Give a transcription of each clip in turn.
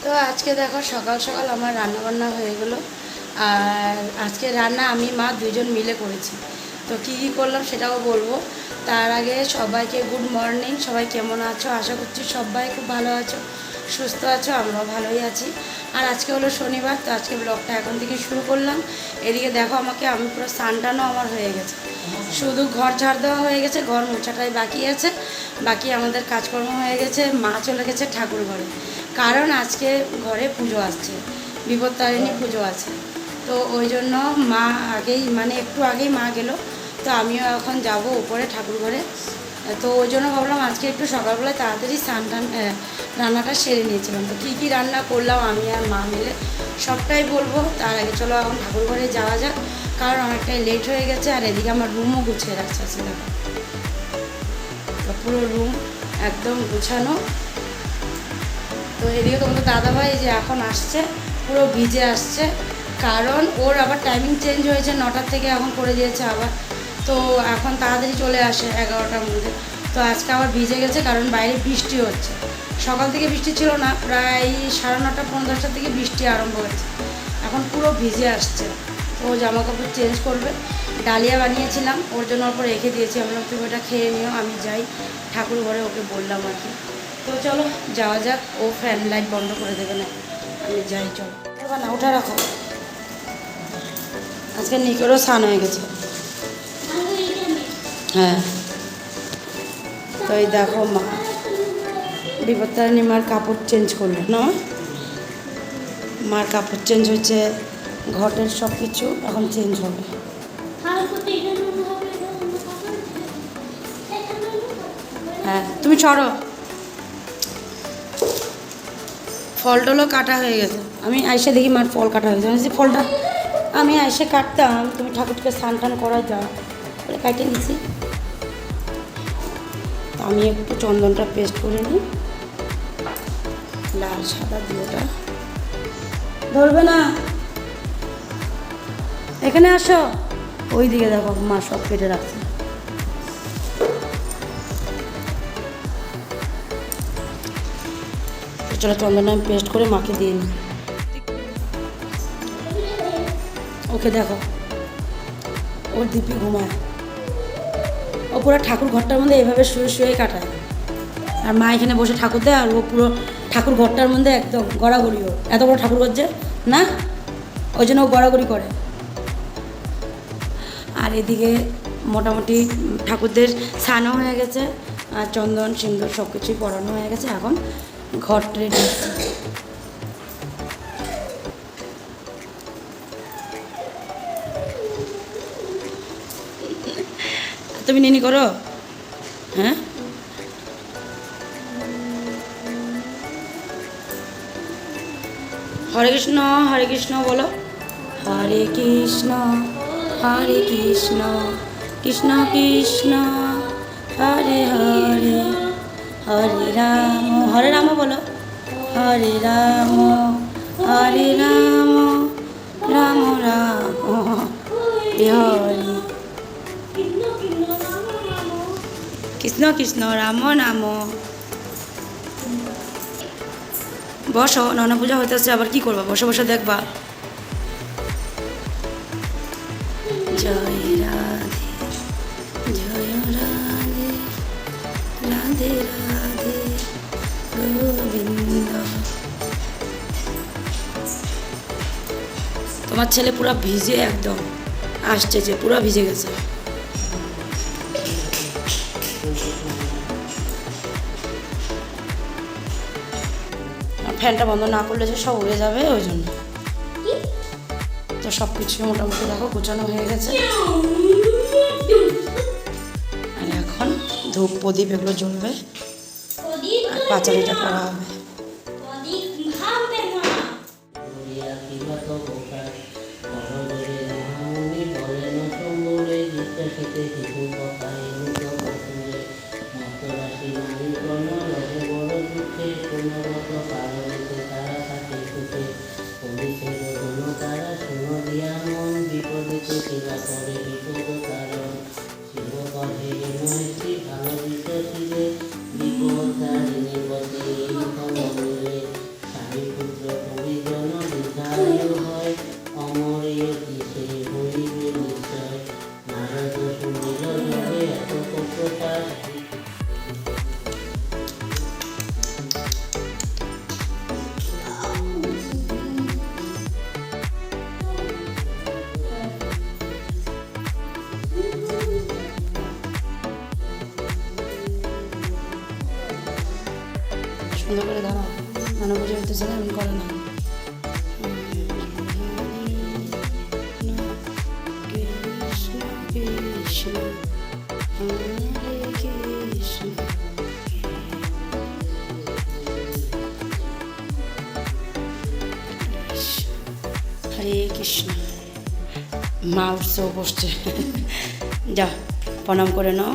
তো আজকে দেখো সকাল সকাল আমার রান্না বান্না হয়ে গেলো। আর আজকে রান্না আমি মা দুজন মিলে করেছি। তো কী কী করলাম সেটাও বলবো। তার আগে সবাইকে গুড মর্নিং। সবাই কেমন আছো? আশা করছি সবাই খুব ভালো আছো, সুস্থ আছো। আমরাও ভালোই আছি। আর আজকে হলো শনিবার, তো আজকে ব্লগটা এখন থেকে শুরু করলাম। এদিকে দেখো আমি পুরো স্নানটানও আমার হয়ে গেছে, শুধু ঘর ঝাড় দেওয়া হয়ে গেছে, ঘর মোছাটাই বাকি আছে। বাকি আমাদের কাজকর্ম হয়ে গেছে। মা চলে গেছে ঠাকুর ঘরে, কারণ আজকে ঘরে পুজো আসছে, বিপত্তারিণী পুজো আছে। তো ওই জন্য মা আগেই একটু আগেই মা গেল। তো আমিও এখন যাব উপরে ঠাকুর ঘরে। তো ওই জন্য ভাবলাম আজকে একটু সকালবেলায় তাড়াতাড়ি রান্নাটা সেরে নিয়েছিলাম। তো কী কী রান্না করলাম আমি আর মা মিলে সবটাই বলবো। তার আগে চলো এখন ঠাকুর ঘরে যাওয়া যাক, কারণ অনেকটাই লেট হয়ে গেছে। আর এদিকে আমার রুমও গুছিয়ে রাখছে আছে দেখো, তো পুরো রুম একদম গুছানো। তো এদিকে তোমাদের দাদাভাই যে এখন আসছে, পুরো ভিজে আসছে, কারণ ওর আবার টাইমিং চেঞ্জ হয়েছে, 9টার থেকে এখন করে দিয়েছে আবার। তো এখন তাড়াতাড়ি চলে আসে 11টার মধ্যে। তো আজকে আবার ভিজে গেছে, কারণ বাইরে বৃষ্টি হচ্ছে। সকাল থেকে বৃষ্টি ছিল না, প্রায় 9:30 পৌনে 10টার থেকে বৃষ্টি আরম্ভ হয়েছে। এখন পুরো ভিজে আসছে। তো ও জামা কাপড় চেঞ্জ করবে। ডালিয়া বানিয়েছিলাম ওর জন্য, ওর রেখে দিয়েছি। আমরা তুমি ওটা খেয়ে নিও, আমি যাই ঠাকুর ঘরে, ওকে বললাম আর কি। তো চলো যাওয়া যাক। ও ফ্যান লাইট বন্ধ করে দেবে না, আমি যাই। চলো না, ওঠা রাখো। আজকে নিকেরও স্নান হয়ে গেছে। হ্যাঁ, তো এই দেখো মা বিপত্তারিণী মার কাপড় চেঞ্জ করলো না, মার কাপড় চেঞ্জ হচ্ছে, ঘটের সব কিছু এখন চেঞ্জ হবে। হ্যাঁ তুমি ছড়ো। ফল টলও কাটা হয়ে গেছে। আমি আইসে দেখি মার ফল কাটা হয়ে গেছে। ফলটা আমি আইসে কাটতাম, তুমি ঠাকুরকে স্নান টান করাই যাও বলে কাটে নিছি। আমি একটু চন্দনটা পেস্ট করে নিই, লাল সাদা দুটোটা। ধরবে না, এখানে আসো। ওই দিকে দেখো মা সব কেটে রাখছে। চলো চন্দনটা আমি পেস্ট করে মাকে দিয়ে নিই। ওকে দেখো, ওর দিপি ঘুমায়, ও পুরো ঠাকুর ঘরটার মধ্যে এভাবে শুয়ে শুয়ে কাটায়। আর মা এখানে বসে ঠাকুর দেয়, আর ও পুরো ঠাকুর ঘরটার মধ্যে একদম গড়াগড়ি। ওর এত বড় ঠাকুর করছে না, ওই জন্য ও গড়াগড়ি করে। আর এদিকে মোটামুটি ঠাকুরদের স্নানও হয়ে গেছে, আর চন্দন সিন্দুর সব কিছুই পরানো হয়ে গেছে। এখন ঘর রেডি। তুমি নিনি করো। হ্যাঁ, হরে কৃষ্ণ হরে কৃষ্ণ বলো। হরে কৃষ্ণ হরে কৃষ্ণ কৃষ্ণ কৃষ্ণ হরে হরে, হরে রাম বলো। হরে রাম হরে রাম, রাম রাম হরে, কৃষ্ণ কৃষ্ণ রাম নাম। বসো, ননা পূজা হইতেছে, আবার কি করবা? বসে বসে দেখবা। জয় রাধে জয় রাধে, রাধে রাধে গোবিন্দ। তোমার ছেলে পুরা ভিজে একদম আসছে, যে পুরা ভিজে গেছে। ফ্যানটা বন্ধ না করলে যে সব উড়ে যাবে, ওই জন্য। তো সব কিছু মোটামুটি দেখো গোছানো হয়ে গেছে। আর এখন ধূপ প্রদীপ এগুলো জ্বলবে, আর পাঁচালিটা করা হবে। বুঝে উঠতেছে না, এমন করে না। কৃষ্ণ কৃষ্ণ হরে কৃষ্ণ। হরে কৃষ্ণ। মা উৎসব বসছে, যা প্রণাম করে নাও।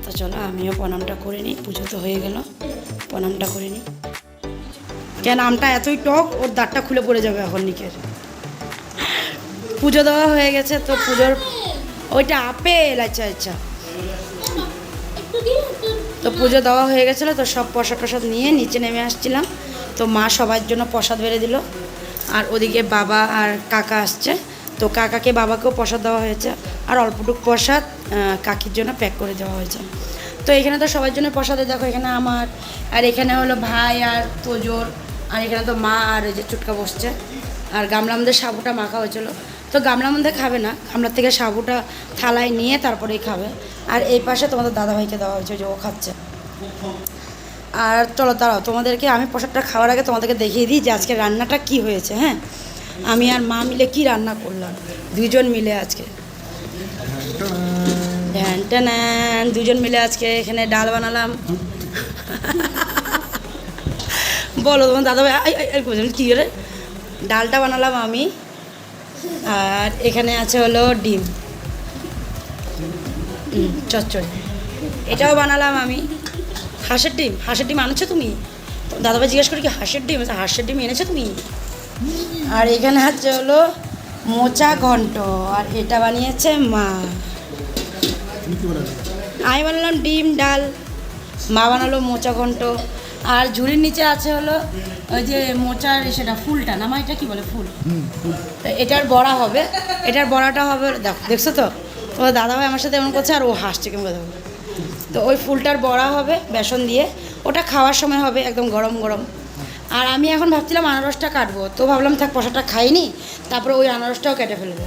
তো চলো আমিও প্রণামটা করে নিই, পুজো তো হয়ে গেল, প্রণামটা করে নিই। কেন আমটা এতই টক, ওর দাঁতটা খুলে পড়ে যাবে এখন নিকের। পুজো দেওয়া হয়ে গেছে, তো পুজোর ওইটা আপেল, আচ্ছা আচ্ছা। তো পুজো দেওয়া হয়ে গেছিলো, তো সব প্রসাদ টসাদ নিয়ে নিচে নেমে আসছিলাম। তো মা সবার জন্য প্রসাদ বেড়ে দিল, আর ওদিকে বাবা আর কাকা আসছে, তো কাকাকে বাবাকেও প্রসাদ দেওয়া হয়েছে, আর অল্পটুক প্রসাদ কাকির জন্য প্যাক করে দেওয়া হয়েছে। তো এখানে তো সবার জন্য প্রসাদে দেখো, এখানে আমার, আর এখানে হলো ভাই আর তোজোর, আর এখানে তো মা আর ওই যে চুটকা বসছে। আর গামলার মধ্যে সাবুটা মাখা হয়েছিল, তো গামলার মধ্যে খাবে না, গামলার থেকে সাবুটা থালায় নিয়ে তারপরেই খাবে। আর এই পাশে তোমাদের দাদাভাইকে দেওয়া হয়েছে, যে ও খাচ্ছে। আর চলো দাঁড়াও, তোমাদেরকে আমি প্রসাদটা খাওয়ার আগে তোমাদেরকে দেখিয়ে দিই যে আজকে রান্নাটা কি হয়েছে। হ্যাঁ, আমি আর মা মিলে কি রান্না করলাম, দুইজন মিলে আজকে দুজন মিলে আজকে এখানে ডাল বানালাম। বলো তোমার দাদাভাই কী রে, ডালটা বানালাম আমি, আর এখানে আছে হলো ডিম চচ্চড়ি, এটাও বানালাম আমি। হাঁসের ডিম আনছো তুমি? দাদাভাই জিজ্ঞেস করি কি হাঁসের ডিম এনেছো তুমি? আর এখানে আছে হলো মোচা ঘন্ট, আর এটা বানিয়েছে মা। আমি বানালাম ডিম ডাল, মা বানালো মোচা ঘন্ট। আর ঝুড়ির নিচে আছে হলো ওই যে মোচার সেটা ফুলটা, না মা এটা কী বলে, ফুল। এটার বড়া হবে, এটার বড়াটা হবে, দেখছো তো তোমার দাদাভাই আমার সাথে এমন করছে, আর ও হাসছে কেমন কথা। তো ওই ফুলটার বড়া হবে বেসন দিয়ে, ওটা খাওয়ার সময় হবে একদম গরম গরম। আর আমি এখন ভাবছিলাম আনারসটা কাটবো, তো ভাবলাম থাক প্রসাদটা খাইনি, তারপরে ওই আনারসটাও কেটে ফেলবো।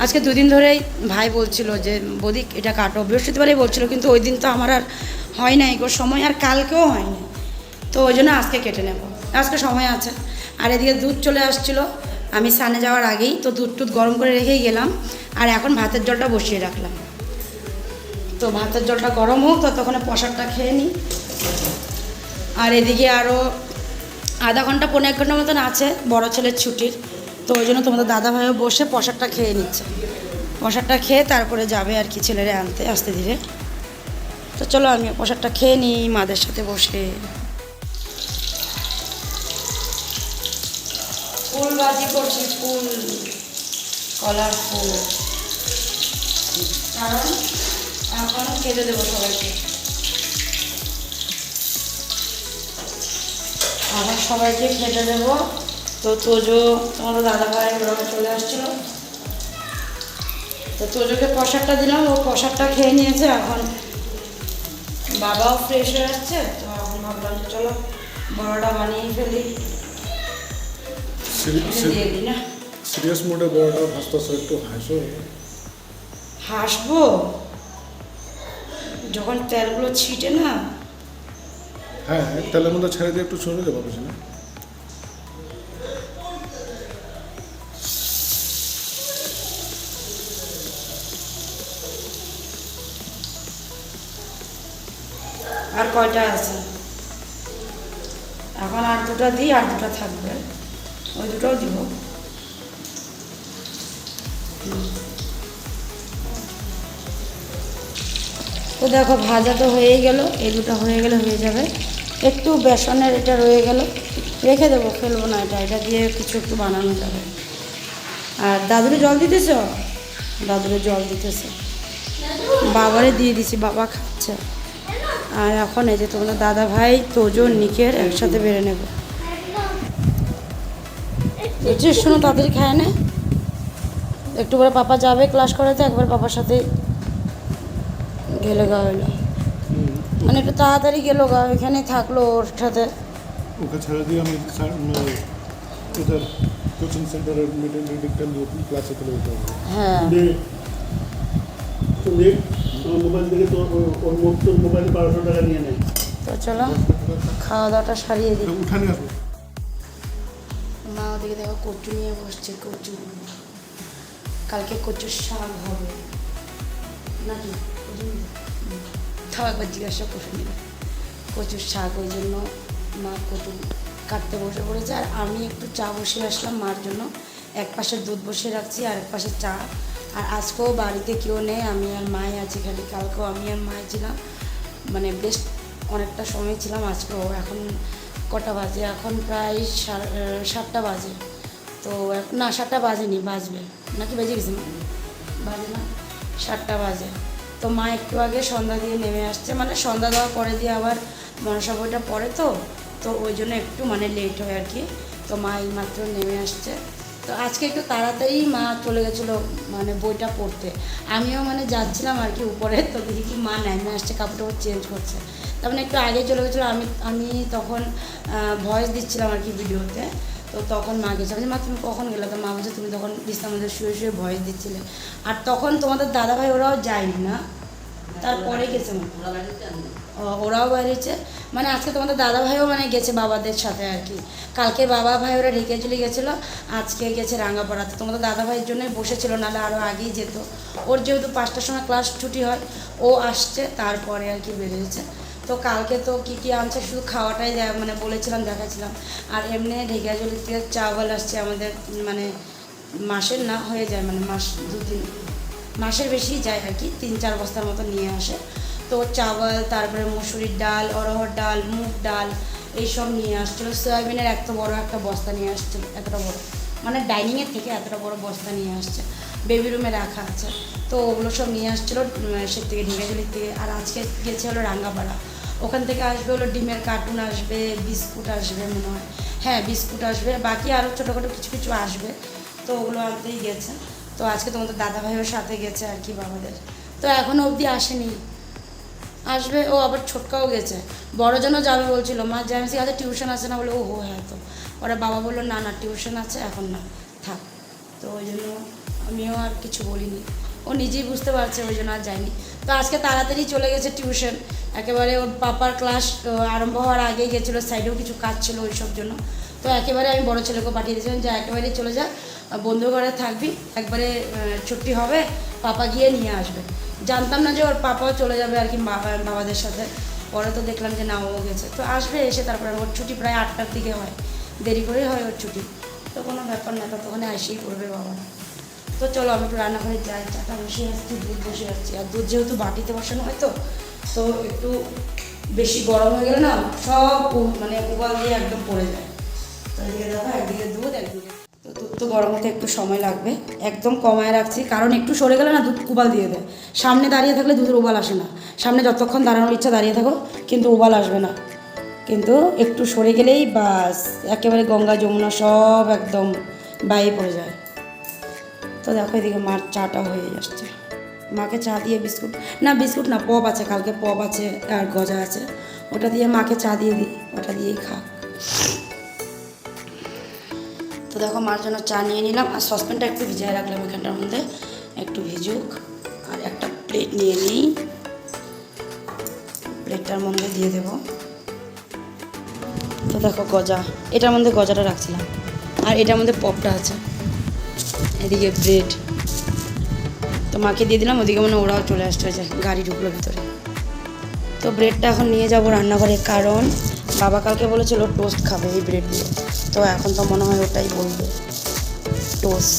আজকে দুদিন ধরেই ভাই বলছিল যে বৌদি এটা কাটো, বৃহস্পতিবারেই বলছিল, কিন্তু ওই দিন তো আমার আর হয় নাই গো সময়, আর কালকেও হয়নি, তো ওই জন্য আজকে কেটে নেব, আজকে সময় আছে। আর এদিকে দুধ চলে আসছিলো আমি স্নানে যাওয়ার আগেই, তো দুধ গরম করে রেখেই গেলাম। আর এখন ভাতের জলটা বসিয়ে রাখলাম, তো ভাতের জলটা গরম হোক, ততক্ষণে প্রসাদটা খেয়ে নিই। আর এদিকে আরও আধা ঘন্টা 1.5 ঘন্টার মতন আছে বড় ছেলের ছুটির, তো ওই জন্য তোমাদের দাদাভাইও বসে প্রসাদটা খেয়ে নিচ্ছে। প্রসাদটা খেয়ে তারপরে যাবে আর কি ছেলেরে আনতে আস্তে ধীরে। তো চলো আমি প্রসাদটা খেয়ে নিই মাদের সাথে বসে। ফুল ভাজি করছি, ফুল, কলার ফুল, কারণ এখন খেতে দেবো সবাইকে। আবার সবাইকে খেতে দেবো। তো তোজো তোমাদের দাদাভাই ওরা চলে আসছিলো, তো তোজোকে প্রসাদটা দিলাম, ও প্রসাদটা খেয়ে নিয়েছে। এখন বাবাও ফ্রেশ হয়ে আসছে, তো এখন ভাবলাম যে চলো বড়টা বানিয়ে ফেলি, দিয়ে দিই না। সিরিয়াস মোডে বড়টা ভাসতেছে, একটু হাসো। হাসবো যখন তেলগুলো ছিটে না। হ্যাঁ, তেলের মধ্যে ছেড়ে দিয়ে একটু সরে যাবো পিছনে। আর কয়টা আছে, এখন আর দুটো দিই, আর দুটো থাকবে, ওই দুটোও দিব। তো দেখো ভাজা তো হয়েই গেল, এই দুটো হয়ে গেলে হয়ে যাবে। একটু বেসনের এটা রয়ে গেল, রেখে দেবো, ফেলবো না, এটা দিয়ে কিছু একটু বানানো যাবে। আর দাদুরে জল দিতেছ? দাদুরে জল দিতেছে, বাবারে দিয়ে দিছি, বাবা খাচ্ছে। আর এখন এই যে তোমাদের দাদা ভাই তোজো নিকের একসাথে বেড়ে নেব, বুঝছিস? শোনো তাড়াতাড়ি খায় না, একটু পরে পাপা যাবে ক্লাস করাতে, একবার পাপার সাথে গেলে গা হইলো, মানে একটু তাড়াতাড়ি গেলো গা, এখানে থাকলো ওর সাথে। ওকে ছেড়ে দিয়ে আমি ওদের কোচিং সেন্টারের মিটিংটা নিয়ে ক্লাসে চলে যেতে হবে। হ্যাঁ, তুমি মোবাইল থেকে ওর মোবাইলে 1200 টাকা নিয়ে নেয়। তো চলো খাওয়া দাওয়াটা সারিয়ে দিই। উঠানে আসবো। ওদিকে দেখো কচু নিয়ে বসছে, কচু। কালকে কচুর শাক হবে নাকি? তাও একবার জিজ্ঞাসা করে নিলাম। কচুর শাক, ওই জন্য মা কচু কাটতে বসে পড়েছে। আর আমি একটু চা বসিয়ে আসলাম মার জন্য। এক পাশে দুধ বসিয়ে রাখছি আর এক পাশে চা। আর আজকেও বাড়িতে কেউ নেই, আমি আর মাই আছি খালি। কালকেও আমি আর মাই ছিলাম, মানে বেশ অনেকটা সময় ছিলাম। আজকেও এখন কটা বাজে? এখন প্রায় 7টা বাজে। তো না, 7টা বাজেনি, বাজবে নাকি? বেজে গেছে মা? বাজে না, 7টা বাজে। তো মা একটু আগে সন্ধ্যা দিয়ে নেমে আসছে, মানে সন্ধ্যা দেওয়ার পরে দিয়ে আবার মনসা বইটা পড়ে, তো ওই জন্য একটু মানে লেট হয় আর কি। তো মা এইমাত্র নেমে আসছে। তো আজকে একটু তাড়াতাড়ি মা চলে গেছিলো মানে বইটা পড়তে। আমিও মানে যাচ্ছিলাম আর কি উপরে, তো দেখি কি মা নেমে আসছে, কাপড় টাপড় চেঞ্জ করছে। তার মানে একটু আগে চলে গেছিলো। আমি তখন ভয়েস দিচ্ছিলাম আর কি ভিডিওতে। তো তখন মা গেছে, মা তুমি কখন গেলে? তো মা বলছে তুমি তখন বিছনার মধ্যে শুয়ে শুয়ে ভয়েস দিচ্ছিলে। আর তখন তোমাদের দাদাভাই ওরাও যায়নি না, তারপরে গেছে মা। ওরাও বেরিয়েছে, মানে আজকে তোমাদের দাদাভাইও মানে গেছে বাবাদের সাথে আর কি। কালকে বাবা ভাই ওরা ঢেকে চলে গেছিলো, আজকে গেছে রাঙ্গাপাড়াতে। তোমাদের দাদাভাইয়ের জন্যই বসেছিল, নাহলে আরও আগেই যেত। ওর যেহেতু 5টার সময় ক্লাস ছুটি হয়, ও আসছে তারপরে আর কি বেরিয়েছে। তো কালকে তো কী কী আনছে, শুধু খাওয়াটাই মানে বলেছিলাম, দেখাচ্ছিলাম। আর এমনি ঢেকিয়াজুলি থেকে চাওয়াল আসছে আমাদের, মানে মাসের না হয়ে যায়, মানে মাস 2-3 মাসের বেশি যায় আর কি, 3-4 বস্তার মতো নিয়ে আসে। তো চাওয়াল, তারপরে মসুরির ডাল, অরহর ডাল, মুগ ডাল এইসব নিয়ে আসছিলো। সয়াবিনের এত বড় একটা বস্তা নিয়ে আসছিলো, এতটা বড়, মানে ডাইনিংয়ের থেকে এতটা বড় বস্তা নিয়ে আসছে, বেবি রুমে রাখা আছে। তো ওগুলো সব নিয়ে আসছিলো সে থেকে, ঢেকিয়াজুলির থেকে। আর আজকে গেছে হলো রাঙ্গাপাড়া, ওখান থেকে আসবে হলো ডিমের কার্টুন আসবে, বিস্কুট আসবে মনে হয়, হ্যাঁ বিস্কুট আসবে, বাকি আরও ছোটোখাটো কিছু কিছু আসবে। তো ওগুলো আনতেই গেছে। তো আজকে তোমাদের দাদাভাইও সাথে গেছে আর কি বাবাদের। তো এখনও অবধি আসেনি, আসবে। ও আবার ছোটকাও গেছে, বড়জনও যাবে বলছিল। মা জ্যামসি কাছে টিউশন আছে না বলে, ও হ্যাঁ। তো ওরা বাবা বললো না না টিউশন আছে, এখন না, থাক। তো ওই জন্য আমিও আর কিছু বলিনি, ও নিজেই বুঝতে পারছে, ওই জন্য আর যায়নি। তো আজকে তাড়াতাড়ি চলে গেছে টিউশন, একেবারে ওর পাপার ক্লাস আরম্ভ হওয়ার আগেই গেছিলো, সাইডেও কিছু কাজ ছিল ওই সব জন্য। তো একেবারে আমি বড় ছেলেকে পাঠিয়ে দিয়েছিলাম যে একেবারেই চলে যা, বন্ধু ঘরে থাকবি, একবারে ছুটি হবে পাপা গিয়ে নিয়ে আসবে। জানতাম না যে ওর পাপাও চলে যাবে আর কি বাবাদের সাথে। পরে তো দেখলাম যে না, ও গেছে। তো আসবে, এসে তারপরে ওর ছুটি প্রায় 8টার দিকে হয়, দেরি করেই হয় ওর ছুটি। তো কোনো ব্যাপার না, ততক্ষণে আসেই পড়বে বাবা। তো চলো আমি একটু রান্নাঘরে যাই, চাটা বসিয়ে আসছি, দুধ বসে আসছি। আর দুধ যেহেতু বাটিতে বসানো হয়, তো একটু বেশি গরম হয়ে গেলে না সব মানে উবাল দিয়ে একদম পড়ে যায়। তো এদিকে দেখো, একদিকে দুধ, একদিকে তো দুধ তো গরম হতে একটু সময় লাগবে, একদম কমায় রাখছি, কারণ একটু সরে গেলে না দুধ উবাল দিয়ে দেয়। সামনে দাঁড়িয়ে থাকলে দুধের উবাল আসে না, সামনে যতক্ষণ দাঁড়ানোর ইচ্ছা দাঁড়িয়ে থাকো, কিন্তু উবাল আসবে না। কিন্তু একটু সরে গেলেই বাস একেবারে গঙ্গা যমুনা সব একদম বাইরে পড়ে যায়। তো দেখো এদিকে মার চাটা হয়ে আসছে, মাকে চা দিয়ে বিস্কুট না পপ আছে, কালকে পপ আছে আর গজা আছে, ওটা দিয়ে মাকে চা দিয়ে দিই, ওটা দিয়েই খা। তো দেখো মার জন্য চা নিয়ে নিলাম, আর সসপ্যানটা একটু ভিজিয়ে রাখলাম এখানটার মধ্যে, একটু ভিজুক। আর একটা প্লেট নিয়ে নিই, প্লেটটার মধ্যে দিয়ে দেবো। তো দেখো গজা, এটার মধ্যে গজাটা রাখছিলাম, আর এটার মধ্যে পপটা আছে, এদিকে ব্রেড। তো মাকে দিয়ে দিলাম, ওদিকে মানে ওরাও চলে আসতে হয়েছে, গাড়ি ঢুকলো ভিতরে। তো ব্রেডটা এখন নিয়ে যাব রান্নাঘরে, কারণ বাবা কালকে বলেছিল টোস্ট খাবে এই ব্রেড দিয়ে। তো এখন তো মনে হয় ওটাই বলবে, টোস্ট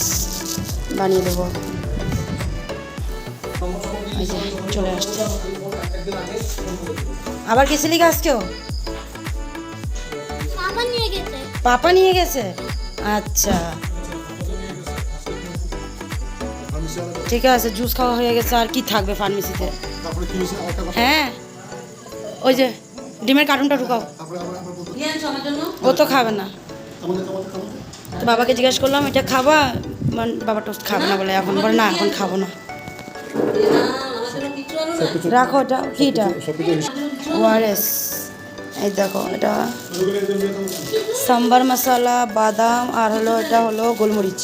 বানিয়ে দেবো। এই যে চলে আসছে, আবার গেছে লিখে আজকেও পাপা নিয়ে গেছে, আচ্ছা ঠিক আছে। জুস খাওয়া হয়ে গেছে, আর কি থাকবে ফার্মেসিতে? হ্যাঁ ওই যে ডিমের কার্টুনটা ঢুকাও, ও তো খাবে না। তো বাবাকে জিজ্ঞেস করলাম এটা খাবা, বাবা টোস্ট খাবে না বলে, এখন বলে না এখন খাবো না। রাখো, এটা কি? এটা ওআরএস। এই দেখো এটা সাম্বার মশলা, বাদাম, আর হলো এটা হলো গোলমরিচ।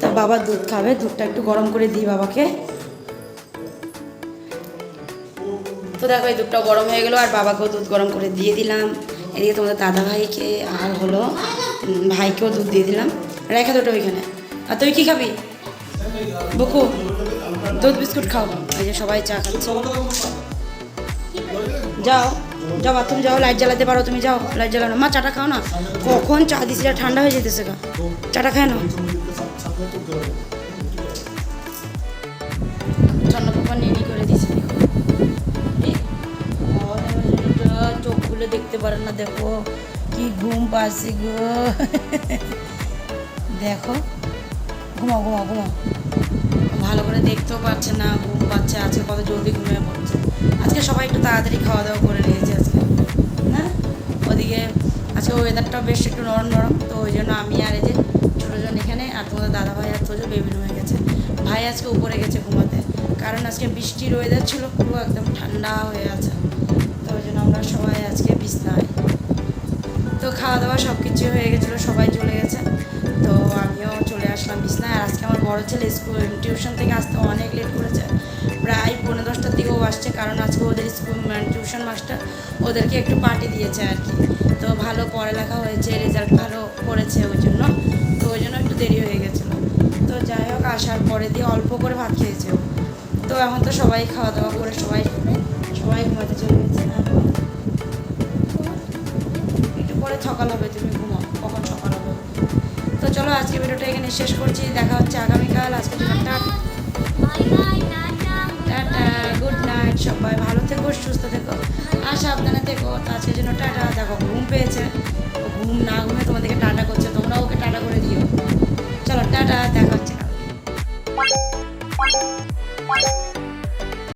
তা বাবা দুধ খাবে, দুধটা একটু গরম করে দিই বাবাকে। তো দেখো এই দুধটা গরম হয়ে গেলো আর বাবাকেও দুধ গরম করে দিয়ে দিলাম। এদিকে তোমাদের দাদা ভাইকে আর হলো ভাইকেও দুধ দিয়ে দিলাম। রেখে দুটো ওইখানে। আর তুই কী খাবি বুকু? দুধ বিস্কুট খাও। এই যে সবাই চা খাচ্ছে। যাও যাও বাথরুম যাও, লাইট জ্বালাতে পারো তুমি, যাও লাইট জ্বালানো। মা চাটা খাও না, কখন চা দিছি ঠান্ডা হয়ে যেতেছে গা, চাটা খায় না। চন্দ্রপাপা নেনি করে দিয়েছে। চোখগুলো দেখতে পারে না, দেখো কি ঘুম পাচ্ছে গো। দেখো ঘুমাও ঘুমাও ঘুমাও, ভালো করে দেখতেও পাচ্ছে না, ঘুম পাচ্ছে। আজকে কত জলদি ঘুমিয়ে পড়ছে। আজকে সবাই একটু তাড়াতাড়ি খাওয়া দাওয়া করে নিয়েছে আজকে না। ওদিকে আজকে ওয়েদারটাও বেশ একটু নরম নরম, তো ওই জন্য আমি আর এই যে ছোটোজন এখানে, আর তোমাদের দাদা ভাই আর তোজো বেবি হয়ে গেছে। ভাই আজকে উপরে গেছে ঘুমাতে, কারণ আজকে বৃষ্টির ওয়েদার ছিল, পুরো একদম ঠান্ডা হয়ে আছে। তো ওই জন্য আমরা সবাই আজকে বিছনায়। তো খাওয়া দাওয়া সব কিছু হয়ে গেছিলো, সবাই চলে গেছে। তো আমিও চলে আসলাম বিছনায়। আর আজকে আমার বড় ছেলে স্কুল টিউশন থেকে আসতে অনেক লেট করেছে, প্রায় 10:45টার দিকেও আসছে, কারণ আজকে ওদের স্কুল টিউশন মাস্টার ওদেরকে একটু পার্টি দিয়েছে আর কি। তো ভালো পড়ালেখা হয়েছে, রেজাল্ট ভালো করেছে ওই জন্য, তো ওই জন্য একটু দেরি হয়ে গেছিলো। তো যাই হোক, আসার পরে দিয়ে অল্প করে ভাত খেয়েছে ও। তো এখন তো সবাই খাওয়া দাওয়া করে সবাই ঘুমাতে চলে গেছে। একটু পরে সকাল হবে, তুমি ঘুমাও, কখন সকাল হবে। তো চলো আজকে ভিডিওটা এখানে শেষ করছি, দেখা হচ্ছে আগামীকাল। আজকে টাটা, গুড নাইট, সবাই ভালো থেকো, সুস্থ থেকো আর সাবধানে থেকো। তো আজকের জন্য টাটা। দেখো ঘুম পেয়েছে, ঘুম না ঘুমে তোমাদেরকে টাটা করতে